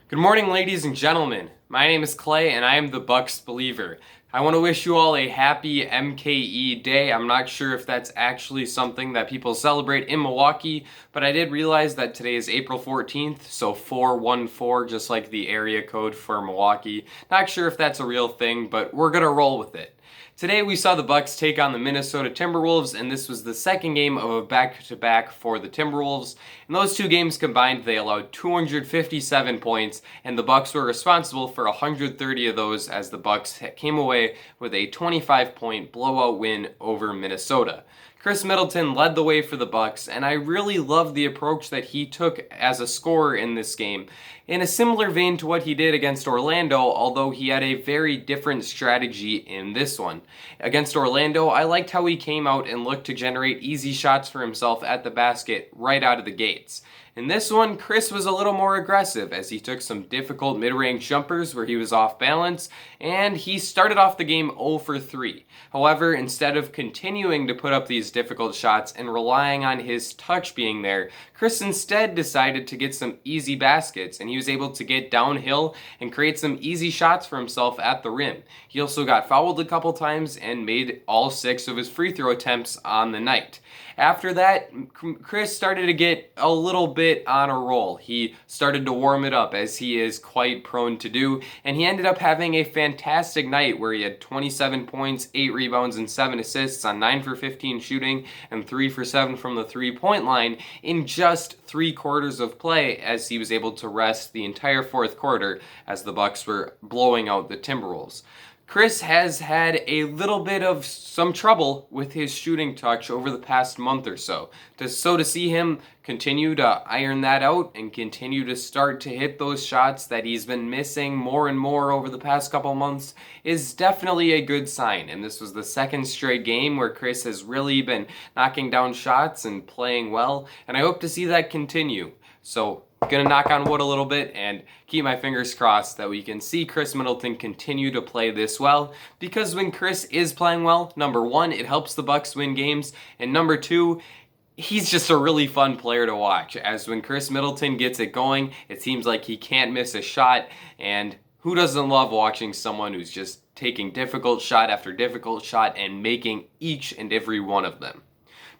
Good morning, ladies and gentlemen. My name is Clay, and I am the Bucks believer. I want to wish you all a happy MKE Day. I'm not sure if that's actually something that people celebrate in Milwaukee, but I did realize that today is April 14th, so 414, just like the area code for Milwaukee. Not sure if that's a real thing, but we're gonna roll with it. Today we saw the Bucks take on the Minnesota Timberwolves, and this was the second game of a back-to-back for the Timberwolves. In those two games combined, they allowed 257 points, and the Bucks were responsible for 130 of those as the Bucks came away with a 25-point blowout win over Minnesota. Khris Middleton led the way for the Bucks, and I really love the approach that he took as a scorer in this game. In a similar vein to what he did against Orlando, although he had a very different strategy in this one. Against Orlando, I liked how he came out and looked to generate easy shots for himself at the basket right out of the gates. In this one, Khris was a little more aggressive as he took some difficult mid-range jumpers where he was off balance, and he started off the game 0 for 3. However, instead of continuing to put up these difficult shots and relying on his touch being there, Khris instead decided to get some easy baskets, and he was able to get downhill and create some easy shots for himself at the rim. He also got fouled a couple times and made all 6 of his free throw attempts on the night. After that, Khris started to get a little bit on a roll. He started to warm it up, as he is quite prone to do, and he ended up having a fantastic night where he had 27 points, 8 rebounds, and 7 assists on 9 for 15 shooting and 3 for 7 from the three-point line in just 3 quarters of play, as he was able to rest the entire fourth quarter as the Bucks were blowing out the Timberwolves. Khris has had a little bit of some trouble with his shooting touch over the past month or so. To see him continue to iron that out and continue to start to hit those shots that he's been missing more and more over the past couple months is definitely a good sign. And this was the second straight game where Khris has really been knocking down shots and playing well, and I hope to see that continue. So, gonna knock on wood a little bit and keep my fingers crossed that we can see Khris Middleton continue to play this well, because when Khris is playing well, number one, it helps the Bucks win games, and number two, he's just a really fun player to watch. As when Khris Middleton gets it going, it seems like he can't miss a shot, and who doesn't love watching someone who's just taking difficult shot after difficult shot and making each and every one of them.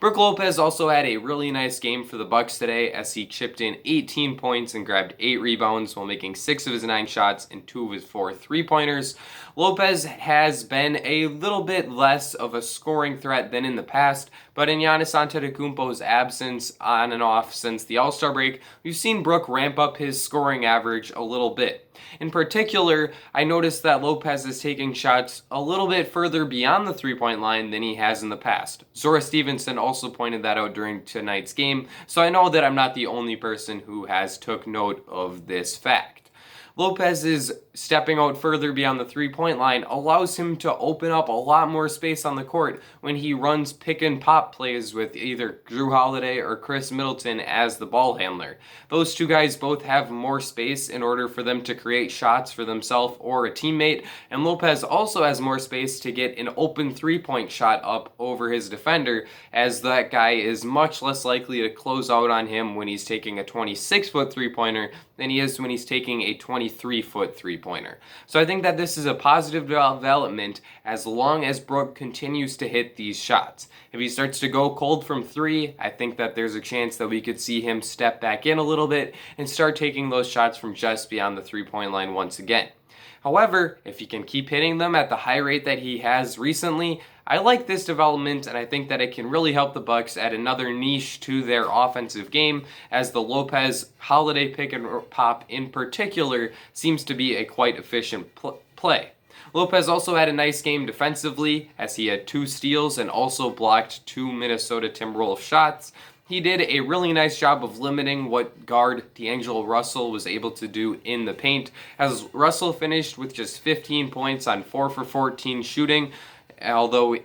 Brook Lopez also had a really nice game for the Bucks today, as he chipped in 18 points and grabbed 8 rebounds while making 6 of his 9 shots and 2 of his 4 three-pointers. Lopez has been a little bit less of a scoring threat than in the past, but in Giannis Antetokounmpo's absence on and off since the All-Star break, we've seen Brook ramp up his scoring average a little bit. In particular, I noticed that Lopez is taking shots a little bit further beyond the three-point line than he has in the past. Zora Stevenson also pointed that out during tonight's game, so I know that I'm not the only person who has took note of this fact. Lopez's stepping out further beyond the three-point line allows him to open up a lot more space on the court when he runs pick-and-pop plays with either Jrue Holiday or Khris Middleton as the ball handler. Those two guys both have more space in order for them to create shots for themselves or a teammate, and Lopez also has more space to get an open three-point shot up over his defender, as that guy is much less likely to close out on him when he's taking a 26-foot three-pointer than he is when he's taking a 23-foot three-pointer. So I think that this is a positive development as long as Brook continues to hit these shots. If he starts to go cold from 3, I think that there's a chance that we could see him step back in a little bit and start taking those shots from just beyond the three-point line once again. However, if he can keep hitting them at the high rate that he has recently, I like this development, and I think that it can really help the Bucks add another niche to their offensive game, as the Lopez Holiday pick and pop in particular seems to be a quite efficient play. Lopez also had a nice game defensively, as he had 2 steals and also blocked 2 Minnesota Timberwolves shots. He did a really nice job of limiting what guard D'Angelo Russell was able to do in the paint, as Russell finished with just 15 points on 4 for 14 shooting, although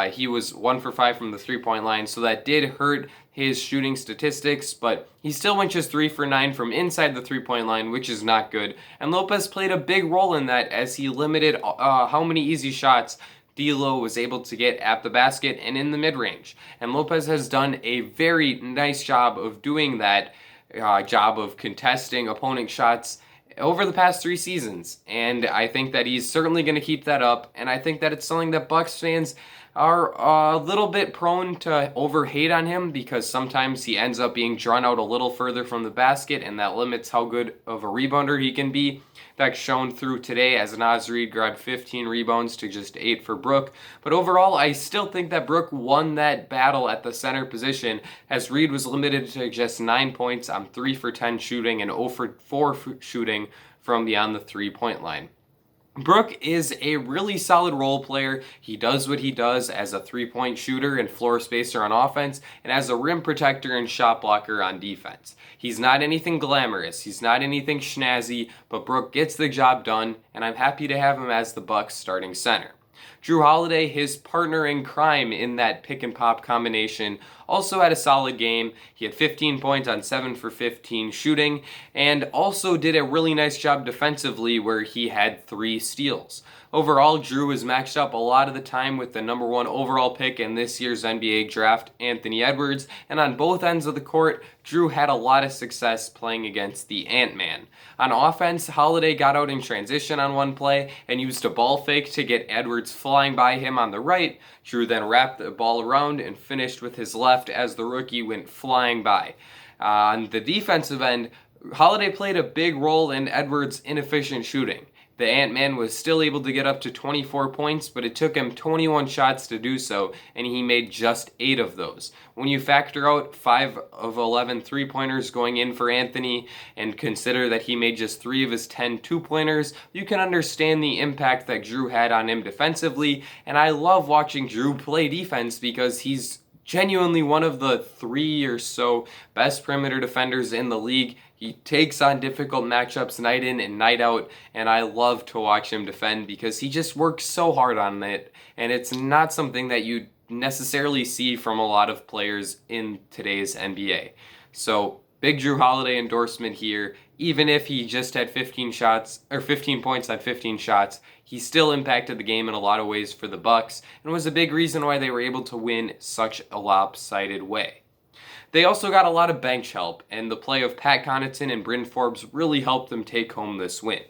he was 1 for 5 from the three-point line, so that did hurt his shooting statistics, but he still went just 3 for 9 from inside the three-point line, which is not good, and Lopez played a big role in that, as he limited how many easy shots D'Lo was able to get at the basket and in the mid-range. And Lopez has done a very nice job of doing that, job of contesting opponent shots over the past 3 seasons, and I think that he's certainly going to keep that up, and I think that it's something that Bucks fans are a little bit prone to overhate on him because sometimes he ends up being drawn out a little further from the basket, and that limits how good of a rebounder he can be. That's shown through today as Naz Reid grabbed 15 rebounds to just 8 for Brook. But overall, I still think that Brook won that battle at the center position as Reid was limited to just 9 points on 3 for 10 shooting and 0 for 4 shooting from beyond the 3-point line. Brook is a really solid role player. He does what he does as a 3-point shooter and floor spacer on offense and as a rim protector and shot blocker on defense. He's not anything glamorous. He's not anything snazzy, but Brook gets the job done, and I'm happy to have him as the Bucks starting center. Jrue Holiday, his partner in crime in that pick and pop combination, also had a solid game. He had 15 points on 7 for 15 shooting and also did a really nice job defensively where he had 3 steals. Overall, Jrue was matched up a lot of the time with the number 1 overall pick in this year's NBA draft, Anthony Edwards, and on both ends of the court, Jrue had a lot of success playing against the Ant-Man. On offense, Holiday got out in transition on one play and used a ball fake to get Edwards flying by him on the right. Jrue then wrapped the ball around and finished with his left as the rookie went flying by. On the defensive end, Holiday played a big role in Edwards' inefficient shooting. The Ant-Man was still able to get up to 24 points, but it took him 21 shots to do so, and he made just 8 of those. When you factor out 5 of 11 3-pointers going in for Anthony, and consider that he made just 3 of his 10 2-pointers, you can understand the impact that Jrue had on him defensively, and I love watching Jrue play defense because he's genuinely one of the 3 or so best perimeter defenders in the league. He takes on difficult matchups night in and night out, and I love to watch him defend because he just works so hard on it, and it's not something that you necessarily see from a lot of players in today's NBA. So, big Jrue Holiday endorsement here. Even if he just had 15 points on 15 shots, he still impacted the game in a lot of ways for the Bucks and was a big reason why they were able to win such a lopsided way. They also got a lot of bench help, and the play of Pat Connaughton and Bryn Forbes really helped them take home this win.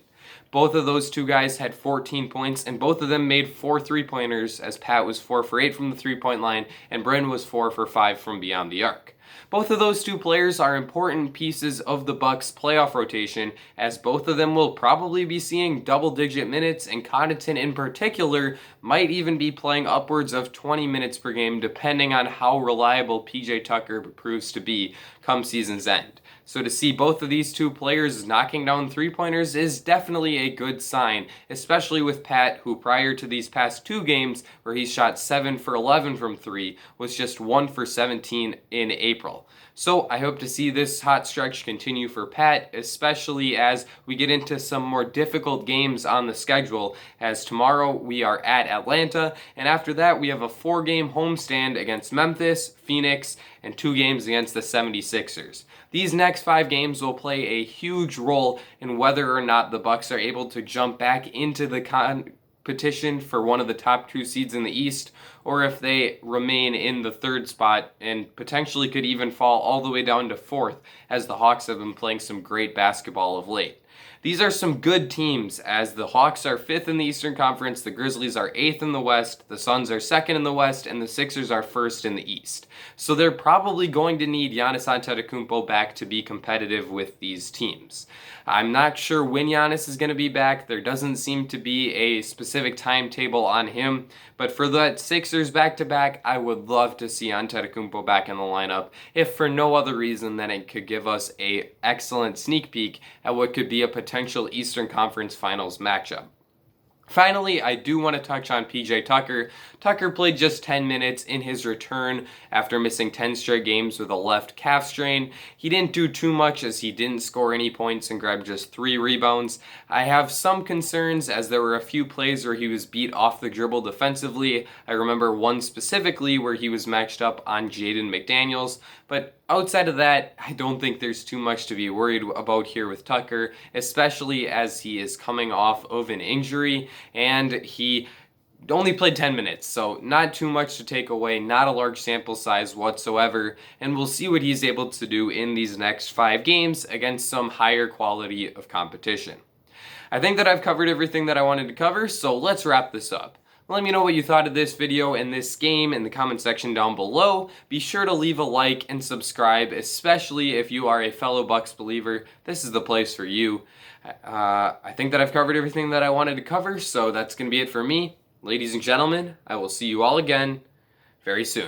Both of those two guys had 14 points, and both of them made 4 3-pointers, as Pat was 4 for 8 from the 3-point line, and Bryn was 4 for 5 from beyond the arc. Both of those two players are important pieces of the Bucks' playoff rotation, as both of them will probably be seeing double-digit minutes, and Connaughton in particular might even be playing upwards of 20 minutes per game, depending on how reliable PJ Tucker proves to be come season's end. So to see both of these two players knocking down 3-pointers is definitely a good sign, especially with Pat, who prior to these past 2 games, where he shot 7 for 11 from 3, was just 1 for 17 in April. So I hope to see this hot stretch continue for Pat, especially as we get into some more difficult games on the schedule, as tomorrow we are at Atlanta, and after that we have a 4-game homestand against Memphis, Phoenix, and 2 games against the 76ers. These next 5 games will play a huge role in whether or not the Bucks are able to jump back into the competition for one of the top 2 seeds in the East, or if they remain in the 3rd spot and potentially could even fall all the way down to 4th, as the Hawks have been playing some great basketball of late. These are some good teams, as the Hawks are 5th in the Eastern Conference, the Grizzlies are 8th in the West, the Suns are 2nd in the West, and the Sixers are 1st in the East. So they're probably going to need Giannis Antetokounmpo back to be competitive with these teams. I'm not sure when Giannis is going to be back. There doesn't seem to be a specific timetable on him, but for that Sixers back-to-back, I would love to see Antetokounmpo back in the lineup, if for no other reason than it could give us an excellent sneak peek at what could be a potential Eastern Conference Finals matchup. Finally, I do want to touch on PJ Tucker. Tucker played just 10 minutes in his return after missing 10 straight games with a left calf strain. He didn't do too much as he didn't score any points and grabbed just 3 rebounds. I have some concerns as there were a few plays where he was beat off the dribble defensively. I remember one specifically where he was matched up on Jaden McDaniels, but outside of that, I don't think there's too much to be worried about here with Tucker, especially as he is coming off of an injury and he only played 10 minutes, so not too much to take away, not a large sample size whatsoever, and we'll see what he's able to do in these next 5 games against some higher quality of competition. I think that I've covered everything that I wanted to cover, so let's wrap this up. Let me know what you thought of this video and this game in the comment section down below. Be sure to leave a like and subscribe, especially if you are a fellow Bucks believer. This is the place for you. I think that I've covered everything that I wanted to cover, so that's going to be it for me. Ladies and gentlemen, I will see you all again very soon.